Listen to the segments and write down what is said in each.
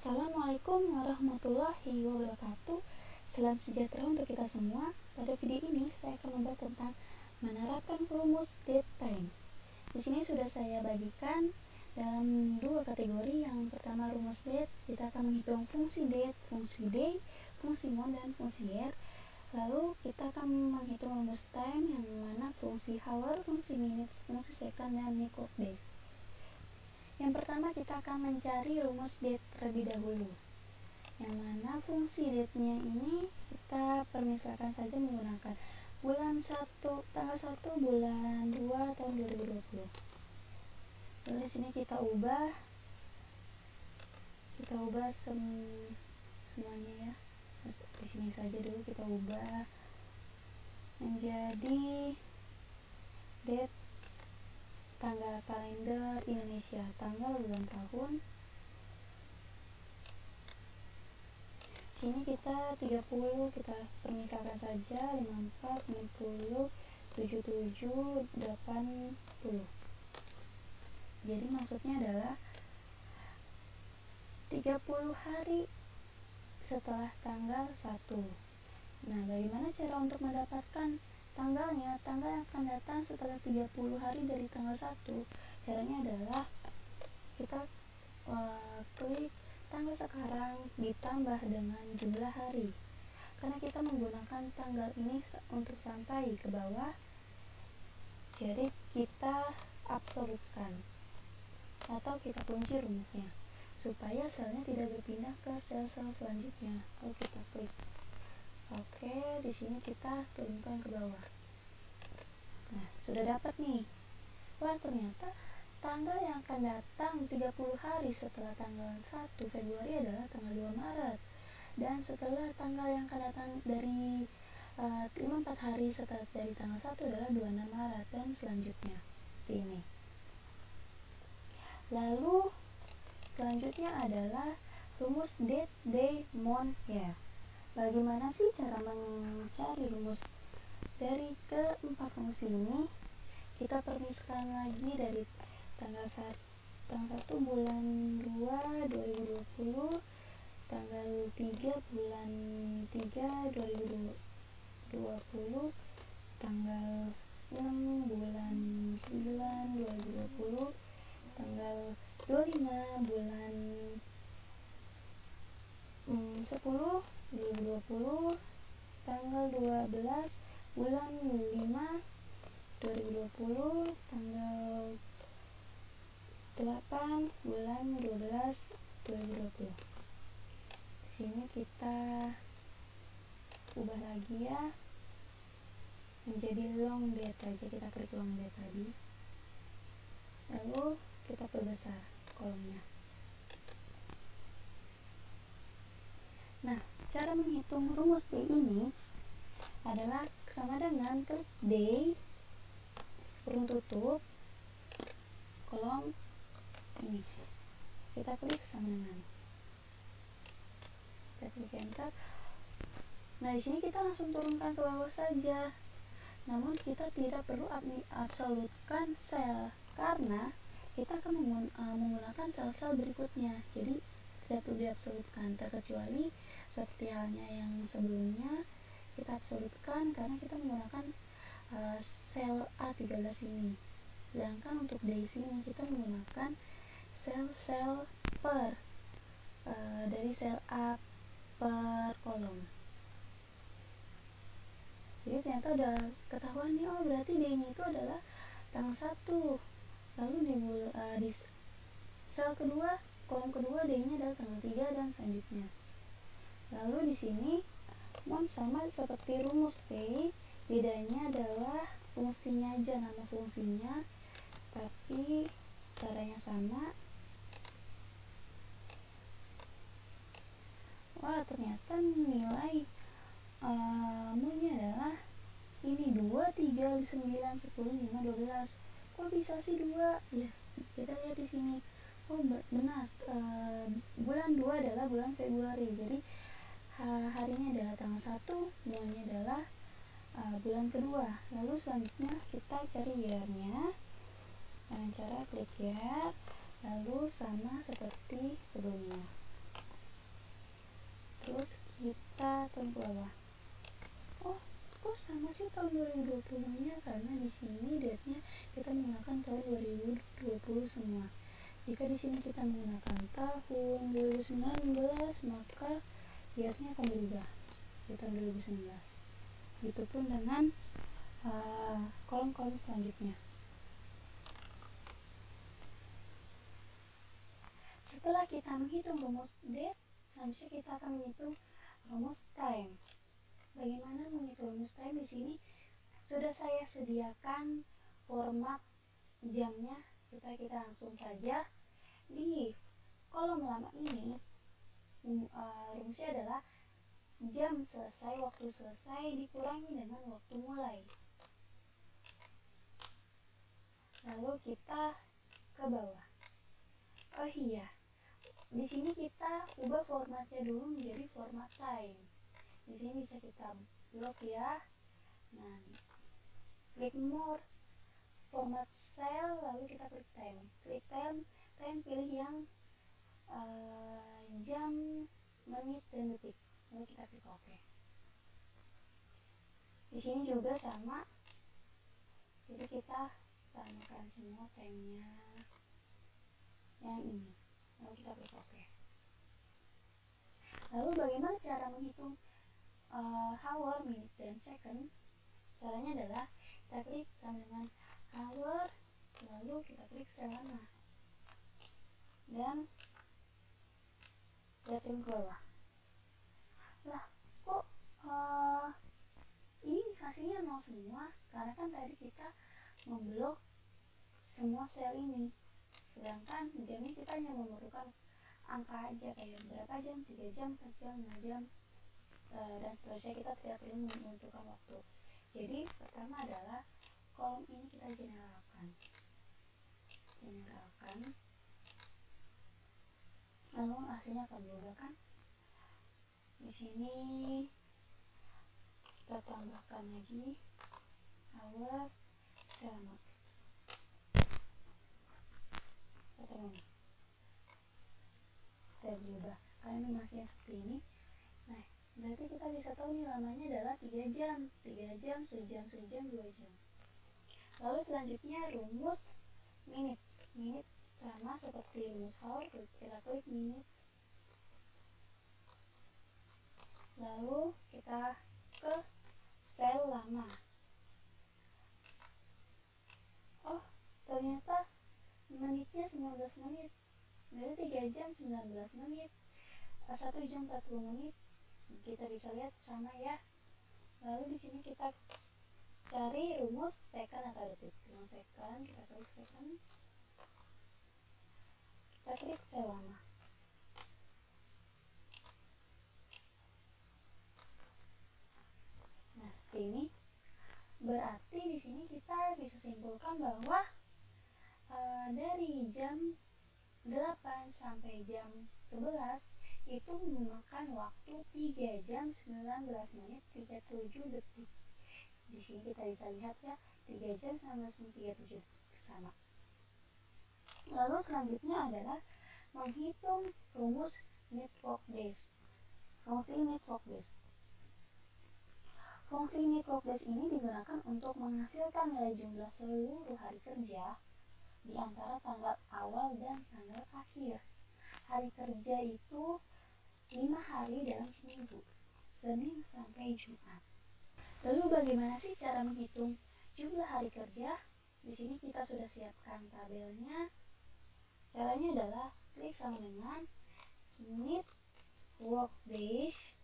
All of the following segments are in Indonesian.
Assalamualaikum warahmatullahi wabarakatuh. Salam sejahtera untuk kita semua. Pada video ini saya akan membahas tentang menerapkan rumus date time. Di sini sudah saya bagikan dalam dua kategori. Yang pertama rumus date, kita akan menghitung fungsi date, fungsi day, fungsi month, dan fungsi year. Lalu kita akan menghitung rumus time yang mana fungsi hour, fungsi minute, fungsi second, dan clock days. Yang pertama kita akan mencari rumus date terlebih dahulu, yang mana fungsi date-nya ini kita permisalkan saja menggunakan bulan 1, tanggal 1 bulan 2 tahun 2020. Lalu di sini kita ubah semuanya ya. Di sini saja dulu kita ubah menjadi date tanggal kalender Indonesia, tanggal bulan tahun. Sini kita 30, kita permisalkan saja 54, 60, 77, 80. Jadi maksudnya adalah 30 hari setelah tanggal 1. Nah, bagaimana cara untuk mendapatkan tanggalnya? Tanggal yang akan datang setelah 30 hari dari tanggal 1. Caranya adalah kita klik tanggal sekarang ditambah dengan jumlah hari. Karena kita menggunakan tanggal ini untuk sampai ke bawah, jadi kita absolutkan atau kita kunci rumusnya supaya selnya tidak berpindah ke sel-sel selanjutnya. Lalu kita klik oke, di sini kita turunkan ke bawah. Nah, sudah dapat nih. Wah, ternyata tanggal yang akan datang 30 hari setelah tanggal 1 Februari adalah tanggal 2 Maret. Dan setelah tanggal yang akan datang dari 54 hari setelah dari tanggal 1 adalah 26 Maret dan selanjutnya. Ini. Lalu selanjutnya adalah rumus date, day, month, year. Bagaimana sih cara mencari rumus dari keempat fungsi ini? Kita permiskan lagi dari tanggal 1 bulan 2 2020, tanggal 3 bulan 3 2020, tanggal 6 bulan 9 2020, tanggal 25 bulan 10 2020, tanggal 12 bulan 5 2020, tanggal 8 bulan 12 2020. Di sini kita ubah lagi ya menjadi long date aja, kita klik long date tadi. Lalu kita perbesar kolomnya. Nah, cara menghitung rumus day ini adalah sama dengan klik day, kurung tutup, kolom ini. Kita klik sama dengan. Kita klik enter. Nah, di sini kita langsung turunkan ke bawah saja. Namun kita tidak perlu absolutkan sel karena kita akan menggunakan sel-sel berikutnya. Jadi tidak perlu diabsolutkan, terkecuali seperti halnya yang sebelumnya kita absolutkan karena kita menggunakan sel A13 ini. Sedangkan untuk days ini kita menggunakan sel-sel per dari sel A per kolom. Jadi ternyata udah ketahuan nih, oh berarti day-nya itu adalah tanggal 1. Lalu di sel kedua, kolom kedua day-nya adalah tanggal 3 dan selanjutnya. Lalu di sini month sama seperti rumus day, bedanya adalah fungsinya aja, nama fungsinya, tapi caranya sama. Wah, ternyata nilai mu-nya adalah ini 2, 3, 9, 10, 5, 12. Kok bisa sih 2? Ya, kita lihat di sini. Oh, benar. Bulan 2 adalah bulan Februari. Jadi harinya adalah tanggal 1, bulannya adalah bulan kedua. Lalu selanjutnya kita cari year-nya dengan cara klik year, lalu sama seperti sebelumnya. kita turun ke bawah. Oh, kok sama sih tahun 2020 nya, karena di sini date-nya kita menggunakan tahun 2020 semua. Jika di sini kita menggunakan tahun 2019, maka year-nya akan berubah di tahun 2019. Begitupun dengan kolom-kolom selanjutnya. Setelah kita menghitung rumus date, selanjutnya kita akan menghitung rumus time. Bagaimana menghitung rumus time? Di sini sudah saya sediakan format jamnya supaya kita langsung saja di kolom lama ini. Rumusnya adalah jam selesai, waktu selesai dikurangi dengan waktu mulai. Lalu kita ke bawah. Oh iya, di sini kita ubah formatnya dulu menjadi format time. Di sini bisa kita blok ya. Nah, klik more, format cell, lalu kita klik time. Klik time pilih yang jam, menit, dan detik. Lalu kita klik OK. Di sini juga sama. Jadi kita samakan semua time-nya yang ini. Lalu kita klik OK. Lalu bagaimana cara menghitung hour, minute, dan second? Caranya adalah kita klik sama dengan hour, lalu kita klik selama, dan kita turun ke bawah. Lah, kok ini hasilnya 0 semua? Karena kan tadi kita memblok semua sel ini, sedangkan jamnya kita hanya memerlukan angka aja, kayak berapa jam, 3 jam, 4 jam, 5 jam, dan seterusnya. Kita tidak perlu menentukan waktu. Jadi pertama adalah kolom ini kita generalkan, lalu hasilnya akan berubah kan. Di sini kita tambahkan lagi hour, selama, sudah berubah karena animasinya seperti ini. Nah, berarti kita bisa tahu nih lamanya adalah 3 jam, sejam, 2 jam. Lalu selanjutnya rumus minute. Minute sama seperti rumus hour, kita klik minute. Lalu kita ke sel lama. Oh, ternyata menitnya 19 menit. Dari 3 jam 19 menit, 1 jam 40 menit. Kita bisa lihat sama ya. Lalu di sini kita cari rumus second atau detik. Rumus second, kita klik second. Kita klik sel lama. Nah, seperti ini. Berarti di sini kita bisa simpulkan bahwa dari jam 8 sampai jam 11 itu memakan waktu 3 jam 19 menit 37 detik. Di sini kita bisa lihat ya, 3 jam 19 menit 37 detik sama. Lalu selanjutnya adalah menghitung rumus network base. Fungsi network base. Fungsi network base ini digunakan untuk menghasilkan nilai jumlah seluruh hari kerja di antara tanggal awal dan tanggal akhir. Hari kerja itu 5 hari dalam seminggu, Senin sampai Jumat. Lalu bagaimana sih cara menghitung jumlah hari kerja? Di sini kita sudah siapkan tabelnya. Caranya adalah klik sama dengan net work days,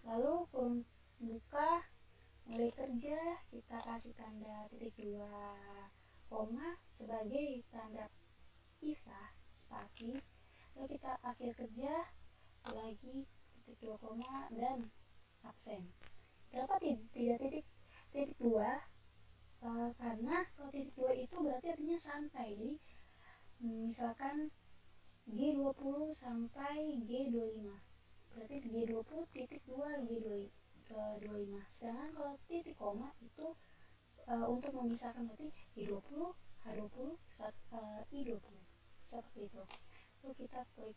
lalu kurung buka, mulai kerja, kita kasih tanda titik 2 koma sebagai tanda pisah spasi, lalu kita akhir kerja lagi titik 2 koma dan absen. Kenapa tidak titik 2? Karena kalau titik 2 itu berarti artinya sampai. Jadi misalkan G20 sampai G25, berarti G20 titik 2 G25. Sedangkan kalau titik koma itu untuk memisahkan, berarti G20 H20 I20, seperti itu. Lalu kita klik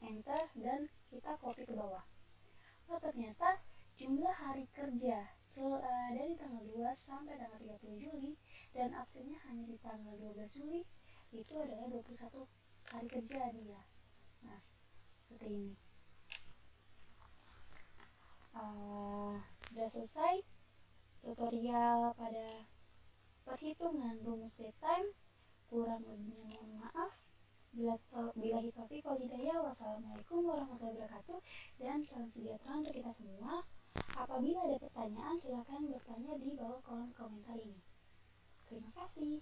enter dan kita copy ke bawah. Oh, ternyata jumlah hari kerja dari tanggal 2 sampai tanggal 30 Juli dan absennya hanya di tanggal 12 Juli itu adalah 21 hari kerja dia. Nah, seperti ini. Sudah selesai tutorial pada perhitungan rumus daytime. Kurang lebihnya mohon maaf. Bila taufiq wal hidayah. Wassalamualaikum warahmatullahi wabarakatuh dan salam sejahtera untuk kita semua. Apabila ada pertanyaan, silakan bertanya di bawah kolom komentar ini. Terima kasih.